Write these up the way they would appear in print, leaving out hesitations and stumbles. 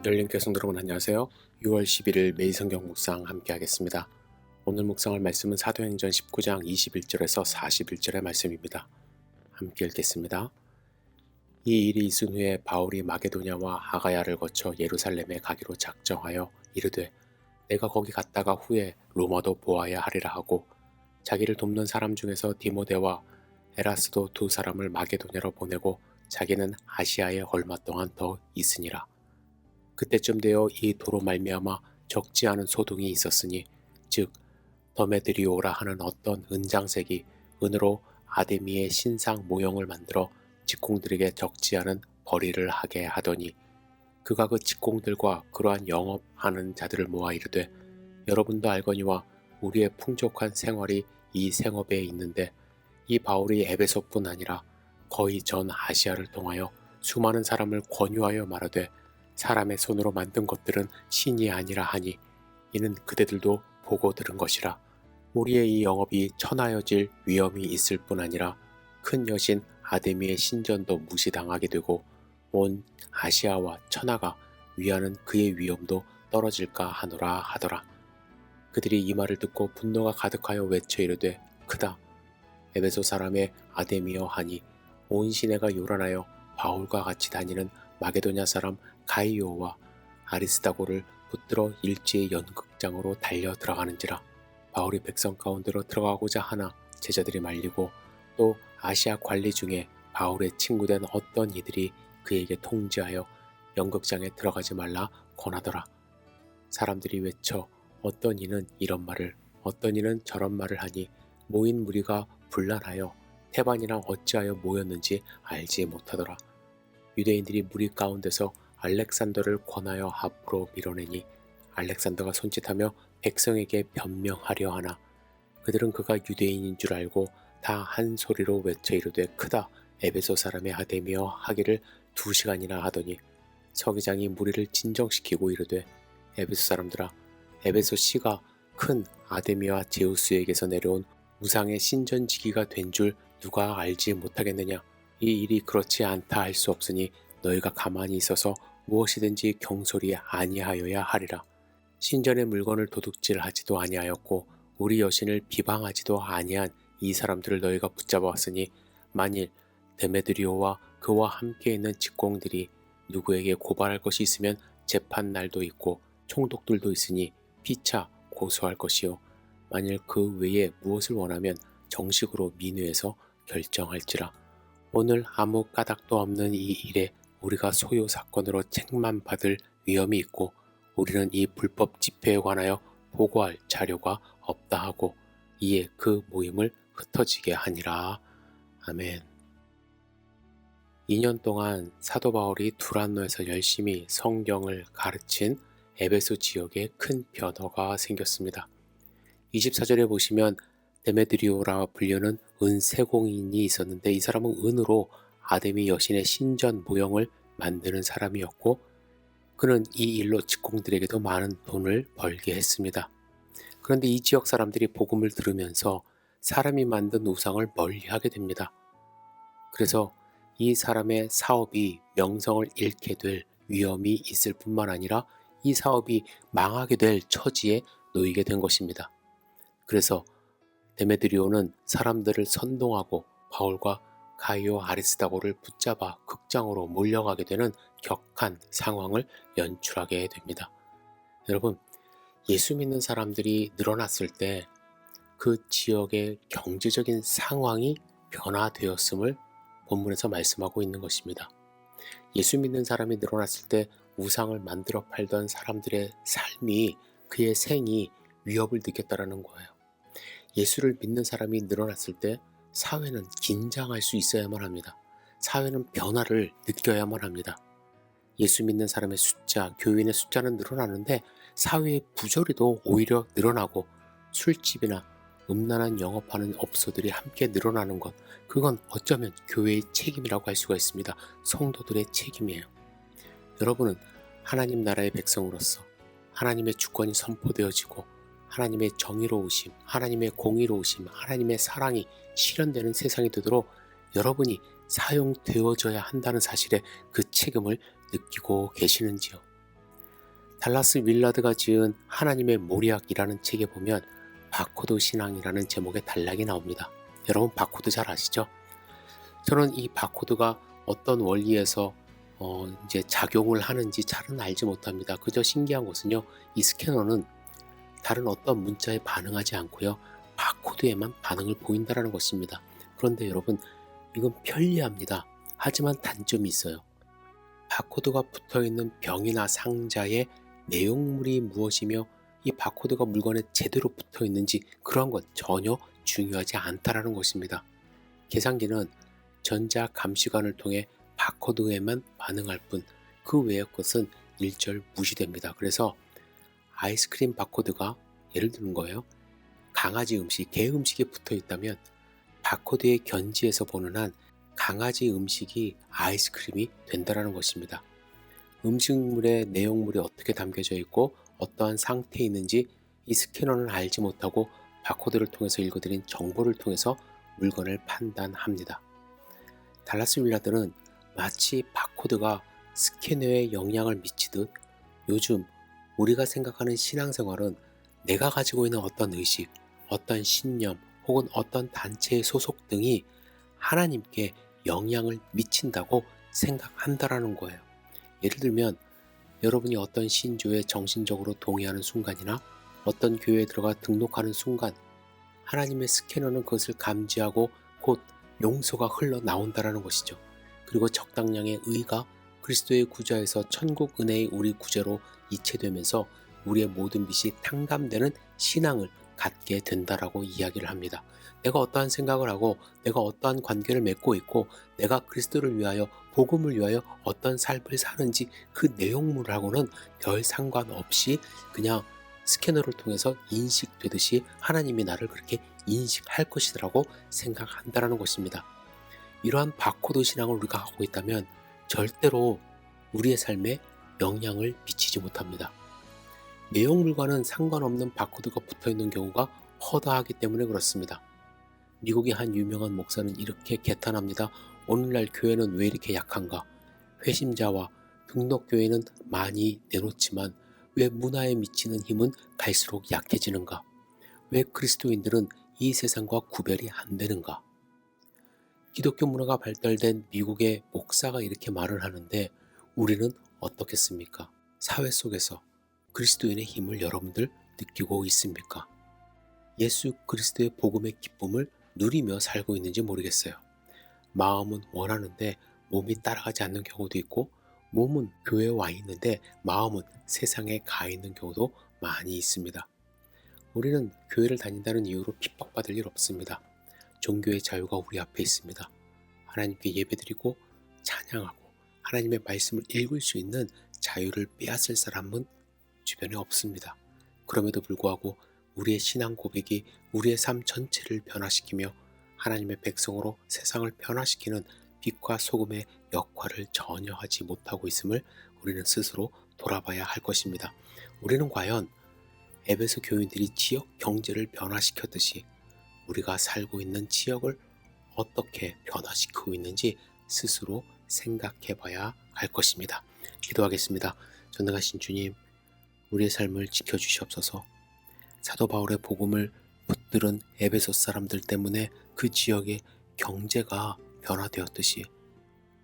열린 교성 여러분 안녕하세요. 6월 11일 매일 성경 묵상 함께 하겠습니다. 오늘 묵상할 말씀은 사도행전 19장 21절에서 41절의 말씀입니다. 함께 읽겠습니다. 이 일이 있은 후에 바울이 마게도냐와 아가야를 거쳐 예루살렘에 가기로 작정하여 이르되 내가 거기 갔다가 후에 로마도 보아야 하리라 하고 자기를 돕는 사람 중에서 디모데와 에라스도 두 사람을 마게도냐로 보내고 자기는 아시아에 얼마 동안 더 있으니라. 그때쯤 되어 이 도로 말미암아 적지 않은 소동이 있었으니 즉 더메드리오라 하는 어떤 은장색이 은으로 아데미의 신상 모형을 만들어 직공들에게 적지 않은 벌이를 하게 하더니 그가 그 직공들과 그러한 영업하는 자들을 모아 이르되 여러분도 알거니와 우리의 풍족한 생활이 이 생업에 있는데 이 바울이 에베소뿐 아니라 거의 전 아시아를 통하여 수많은 사람을 권유하여 말하되 사람의 손으로 만든 것들은 신이 아니라 하니 이는 그대들도 보고 들은 것이라. 우리의 이 영업이 천하여질 위험이 있을 뿐 아니라 큰 여신 아데미의 신전도 무시당하게 되고 온 아시아와 천하가 위하는 그의 위엄도 떨어질까 하노라 하더라. 그들이 이 말을 듣고 분노가 가득하여 외쳐 이르되 크다. 에베소 사람의 아데미여 하니 온 시내가 요란하여 바울과 같이 다니는 마게도냐 사람 가이오와 아리스다고를 붙들어 일제의 연극장으로 달려 들어가는지라. 바울이 백성 가운데로 들어가고자 하나 제자들이 말리고 또 아시아 관리 중에 바울의 친구된 어떤 이들이 그에게 통지하여 연극장에 들어가지 말라 권하더라. 사람들이 외쳐 어떤 이는 이런 말을 어떤 이는 저런 말을 하니 모인 무리가 분란하여 태반이랑 어찌하여 모였는지 알지 못하더라. 유대인들이 무리 가운데서 알렉산더를 권하여 앞으로 밀어내니 알렉산더가 손짓하며 백성에게 변명하려 하나 그들은 그가 유대인인 줄 알고 다 한 소리로 외쳐 이르되 크다 에베소 사람의 아데미여 하기를 2시간이나 하더니 서기장이 무리를 진정시키고 이르되 에베소 사람들아 에베소 시가 큰 아데미와 제우스에게서 내려온 우상의 신전지기가 된 줄 누가 알지 못하겠느냐. 이 일이 그렇지 않다 할 수 없으니 너희가 가만히 있어서 무엇이든지 경솔이 아니하여야 하리라. 신전의 물건을 도둑질하지도 아니하였고 우리 여신을 비방하지도 아니한 이 사람들을 너희가 붙잡아 왔으니 만일 데메드리오와 그와 함께 있는 직공들이 누구에게 고발할 것이 있으면 재판 날도 있고 총독들도 있으니 피차 고소할 것이요 만일 그 외에 무엇을 원하면 정식으로 민회에서 결정할지라. 오늘 아무 까닭도 없는 이 일에 우리가 소요 사건으로 책만 받을 위험이 있고 우리는 이 불법 집회에 관하여 보고할 자료가 없다 하고 이에 그 모임을 흩어지게 하니라. 아멘. 2년 동안 사도 바울이 두란노에서 열심히 성경을 가르친 에베소 지역에 큰 변화가 생겼습니다. 24절에 보시면 데메드리오라 불리는 은세공인이 있었는데 이 사람은 은으로 아데미 여신의 신전 모형을 만드는 사람이었고 그는 이 일로 직공들에게도 많은 돈을 벌게 했습니다. 그런데 이 지역 사람들이 복음을 들으면서 사람이 만든 우상을 멀리하게 됩니다. 그래서 이 사람의 사업이 명성을 잃게 될 위험이 있을 뿐만 아니라 이 사업이 망하게 될 처지에 놓이게 된 것입니다. 그래서 데메드리오는 사람들을 선동하고 바울과 가이오 아리스다고를 붙잡아 극장으로 몰려가게 되는 격한 상황을 연출하게 됩니다. 여러분, 예수 믿는 사람들이 늘어났을 때 그 지역의 경제적인 상황이 변화되었음을 본문에서 말씀하고 있는 것입니다. 예수 믿는 사람이 늘어났을 때 우상을 만들어 팔던 사람들의 삶이 그의 생이 위협을 느꼈다라는 거예요. 예수를 믿는 사람이 늘어났을 때 사회는 긴장할 수 있어야만 합니다. 사회는 변화를 느껴야만 합니다. 예수 믿는 사람의 숫자, 교인의 숫자는 늘어나는데 사회의 부조리도 오히려 늘어나고 술집이나 음란한 영업하는 업소들이 함께 늘어나는 것, 그건 어쩌면 교회의 책임이라고 할 수가 있습니다. 성도들의 책임이에요. 여러분은 하나님 나라의 백성으로서 하나님의 주권이 선포되어지고 하나님의 정의로우심, 하나님의 공의로우심, 하나님의 사랑이 실현되는 세상이 되도록 여러분이 사용되어져야 한다는 사실에 그 책임을 느끼고 계시는지요? 달라스 윌라드가 지은 하나님의 모리학이라는 책에 보면 바코드 신앙이라는 제목의 단락이 나옵니다. 여러분 바코드 잘 아시죠? 저는 이 바코드가 어떤 원리에서 이제 작용을 하는지 잘은 알지 못합니다. 그저 신기한 것은요, 이 스캐너는 다른 어떤 문자에 반응하지 않고요, 바코드에만 반응을 보인다는 것입니다. 그런데 여러분, 이건 편리합니다. 하지만 단점이 있어요. 바코드가 붙어있는 병이나 상자의 내용물이 무엇이며 이 바코드가 물건에 제대로 붙어있는지 그런 것 전혀 중요하지 않다는 것입니다. 계산기는 전자 감시관을 통해 바코드에만 반응할 뿐 그 외의 것은 일절 무시됩니다. 그래서 아이스크림 바코드가 예를 드는 거예요. 강아지 음식, 개 음식에 붙어 있다면 바코드에 견지해서 보는 한 강아지 음식이 아이스크림이 된다는 것입니다. 음식물의 내용물이 어떻게 담겨져 있고 어떠한 상태에 있는지 이 스캐너는 알지 못하고 바코드를 통해서 읽어드린 정보를 통해서 물건을 판단합니다. 달라스 윌라드는 마치 바코드가 스캐너에 영향을 미치듯 요즘 우리가 생각하는 신앙생활은 내가 가지고 있는 어떤 의식, 어떤 신념 혹은 어떤 단체의 소속 등이 하나님께 영향을 미친다고 생각한다라는 거예요. 예를 들면 여러분이 어떤 신조에 정신적으로 동의하는 순간이나 어떤 교회에 들어가 등록하는 순간 하나님의 스캐너는 그것을 감지하고 곧 용서가 흘러나온다라는 것이죠. 그리고 적당량의 의가 그리스도의 구좌에서 천국 은혜의 우리 구제로 이체되면서 우리의 모든 빛이 탕감되는 신앙을 갖게 된다라고 이야기를 합니다. 내가 어떠한 생각을 하고 내가 어떠한 관계를 맺고 있고 내가 그리스도를 위하여 복음을 위하여 어떤 삶을 사는지 그 내용물하고는 별 상관없이 그냥 스캐너를 통해서 인식되듯이 하나님이 나를 그렇게 인식할 것이라고 생각한다는 것입니다. 이러한 바코드 신앙을 우리가 하고 있다면 절대로 우리의 삶에 영향을 미치지 못합니다. 내용물과는 상관없는 바코드가 붙어있는 경우가 허다하기 때문에 그렇습니다. 미국의 한 유명한 목사는 이렇게 개탄합니다. 오늘날 교회는 왜 이렇게 약한가? 회심자와 등록교회는 많이 내놓지만 왜 문화에 미치는 힘은 갈수록 약해지는가? 왜 그리스도인들은 이 세상과 구별이 안 되는가? 기독교 문화가 발달된 미국의 목사가 이렇게 말을 하는데 우리는 어떻겠습니까? 사회 속에서 그리스도인의 힘을 여러분들 느끼고 있습니까? 예수 그리스도의 복음의 기쁨을 누리며 살고 있는지 모르겠어요. 마음은 원하는데 몸이 따라가지 않는 경우도 있고 몸은 교회에 와 있는데 마음은 세상에 가 있는 경우도 많이 있습니다. 우리는 교회를 다닌다는 이유로 핍박받을 일 없습니다. 종교의 자유가 우리 앞에 있습니다. 하나님께 예배드리고 찬양하고 하나님의 말씀을 읽을 수 있는 자유를 빼앗을 사람은 주변에 없습니다. 그럼에도 불구하고 우리의 신앙 고백이 우리의 삶 전체를 변화시키며 하나님의 백성으로 세상을 변화시키는 빛과 소금의 역할을 전혀 하지 못하고 있음을 우리는 스스로 돌아봐야 할 것입니다. 우리는 과연 에베소 교인들이 지역 경제를 변화시켰듯이 우리가 살고 있는 지역을 어떻게 변화시키고 있는지 스스로 생각해 봐야 할 것입니다. 기도하겠습니다. 전능하신 주님, 우리의 삶을 지켜주시옵소서. 사도 바울의 복음을 붙들은 에베소 사람들 때문에 그 지역의 경제가 변화되었듯이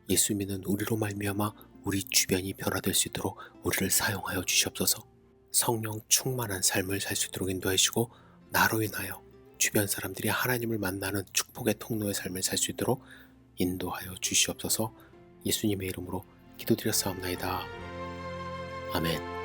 예수 믿는 우리로 말미암아 우리 주변이 변화될 수 있도록 우리를 사용하여 주시옵소서. 성령 충만한 삶을 살 수 있도록 인도해 주시고 나로 인하여 주변 사람들이 하나님을 만나는 축복의 통로의 삶을 살 수 있도록 인도하여 주시옵소서. 예수님의 이름으로 기도드렸사옵나이다. 아멘.